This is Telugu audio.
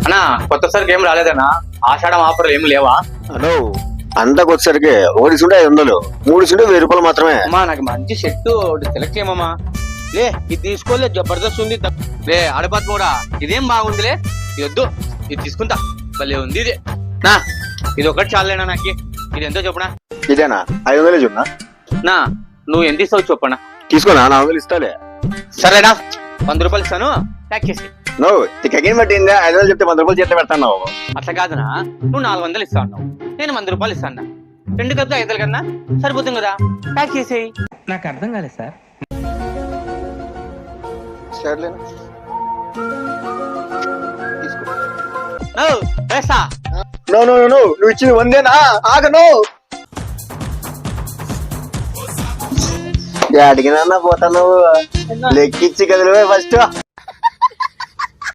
అన్నా కొత్త సరికి ఏం రాలేదన్నా? ఆషాఢం ఆఫర్లు ఏం లేవా? హలో అంతకు వచ్చేసరికి ఒకటి సుంటే 500, 3 సుంటే 1000 రూపాయలు మాత్రమే. అమ్మా నాకు మంచి షర్టు ఒకటి సెలెక్ట్ చేయమమ్మా. లే ఇది తీసుకోలే, జబర్దస్త్ ఉంది. లే అడపత్ కూడా ఇదేం బాగుందిలే, ఇది వద్దు, ఇది తీసుకుంటా. భలే ఉంది ఇది. నా ఇది ఒకటి చాలేనా నాకు? ఇది ఎంతో చెప్పనా? ఇదేనా 500 చూడనా? నా నువ్వు ఎంత ఇస్తావు చెప్పనా? తీసుకోనా, 400 ఇస్తాలే. సరేనా, 100 రూపాయలు ఇస్తాను, ప్యాక్ చేసి. నువ్వు టికెట్ పట్టిందా? 500 చెప్తే 100 రూపాయలు చేతిలో పెడతాను. అట్లా కాదునా, నువ్వు 400 ఇస్తా అన్నావు, నేను 100 రూపాయలు ఇస్తాను. 2 కలిపి 500 కన్నా సరిపోతుంది కదా, ప్యాక్ చేసేయి. నాకు అర్థం కాలేదు సార్. సర్లేనా వేస్తా. నో నో నో, నువ్వు ఇచ్చింది 100 ఆగను. అడిగినా పోతాను, లెక్కిచ్చి కదిలిపోయి ఫస్ట్.